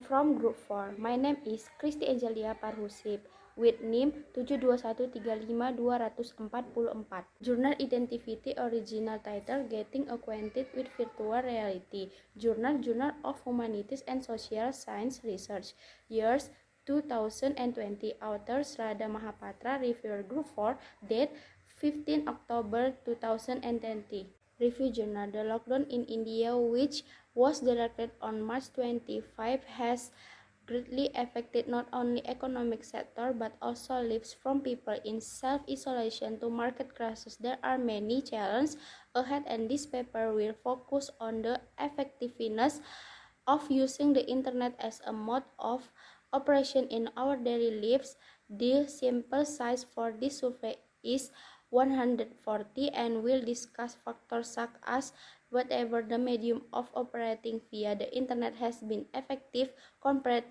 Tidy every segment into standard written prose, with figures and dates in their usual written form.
from Group 4. My name is Kristi Angelia Parhusip with NIM 721352244. Journal Identity Original Title Getting Acquainted with Virtual Reality. Journal of Humanities and Social Science Research. Years 2020. Authors Radha Mahapatra. Reviewer Group 4. Date 15 October 2020. Review Journal. The lockdown in India, which was directed on March 25, has greatly affected not only economic sector but also lives from people in self-isolation to market crisis. There are many challenges ahead, and this paper will focus on the effectiveness of using the internet as a mode of operation in our daily lives. The sample size for this survey is 140 and will discuss factors such as whatever the medium of operating via the internet has been effective compared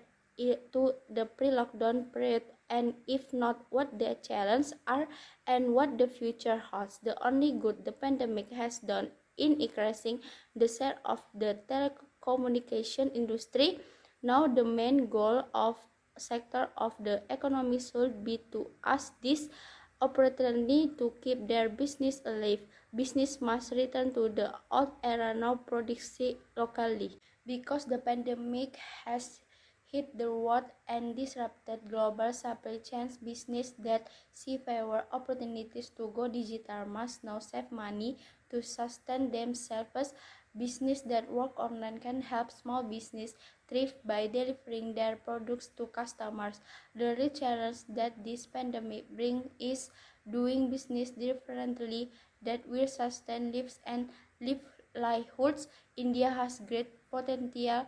to the pre-lockdown period, and if not, what the challenges are and what the future holds. The only good the pandemic has done in increasing the share of the telecommunication industry. Now the main goal of sector of the economy should be to ask this opportunity to keep their business alive. Business must return to the old era, now producing locally. Because the pandemic has hit the world and disrupted global supply chains, business that see fewer opportunities to go digital must now save money to sustain themselves. Business that work online can help small business thrive by delivering their products to customers. The real challenge that this pandemic brings is doing business differently that will sustain lives and livelihoods. India has great potential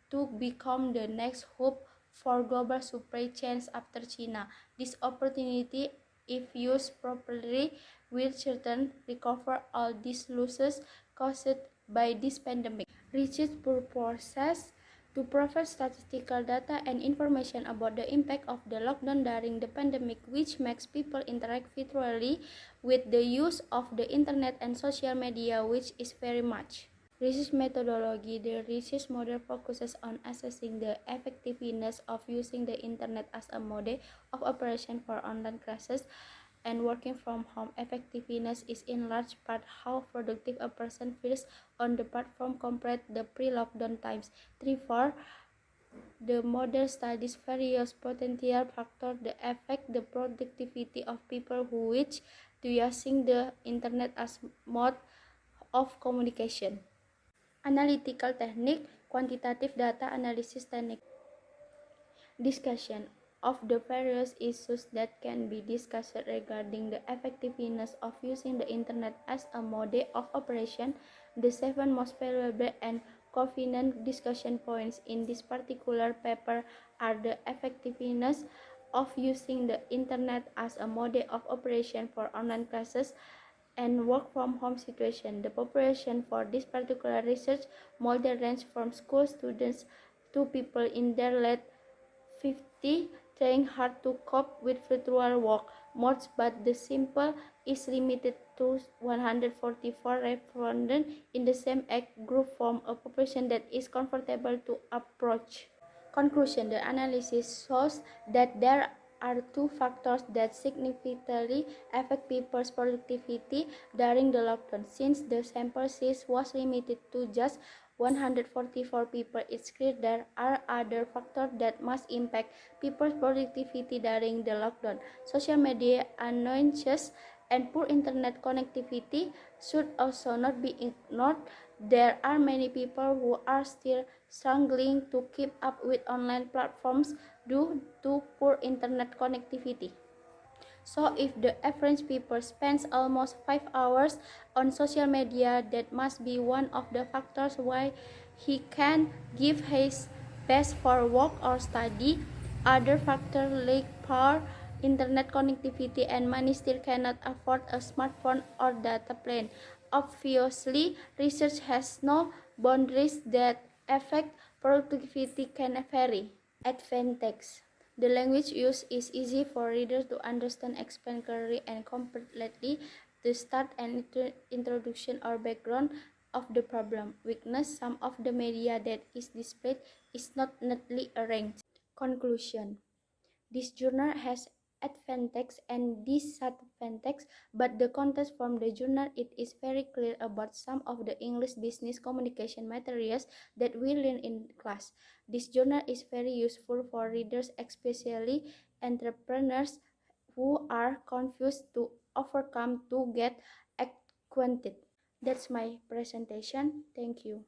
to become the next hub for global supply chains after China. This opportunity, if used properly, will certainly recover all these losses caused by this pandemic. Research purposes to provide statistical data and information about the impact of the lockdown during the pandemic, which makes people interact virtually with the use of the internet and social media, which is very much. Research methodology. The research model focuses on assessing the effectiveness of using the internet as a mode of operation for online classes and working from home. Effectiveness is in large part how productive a person feels on the platform compared to the pre-lockdown times. 3-4. The model studies various potential factors that affect the productivity of people who wish to using the internet as mode of communication. Analytical technique, quantitative data analysis technique. Discussion of the various issues that can be discussed regarding the effectiveness of using the internet as a mode of operation. The 7 most valuable and convenient discussion points in this particular paper are the effectiveness of using the internet as a mode of operation for online classes and work from home situation. The population for this particular research model range from school students to people in their late 50 trying hard to cope with virtual work modes, but the sample is limited to 144 respondents in the same age group from a population that is comfortable to approach. Conclusion. The analysis shows that there are 2 factors that significantly affect people's productivity during the lockdown. Since the sample size was limited to just 144 people, it's clear there are other factors that must impact people's productivity during the lockdown. Social media annoyances and poor internet connectivity should also not be ignored. There are many people who are still struggling to keep up with online platforms due to poor internet connectivity. So if the average people spends almost 5 hours on social media, that must be one of the factors why he can give his best for work or study. Other factors like poor internet connectivity and money still cannot afford a smartphone or data plan. Obviously, research has no boundaries that affect productivity can vary. Advantage. The language used is easy for readers to understand, explain clearly and completely. To start an introduction or background, of the problem. Weakness: some of the media that is displayed is not neatly arranged. Conclusion: this journal has advantages and disadvantages, but the content from the journal it is very clear about some of the English business communication materials that we learn in class. This journal is very useful for readers, especially entrepreneurs who are confused to overcome to get acquainted. That's my presentation. Thank you.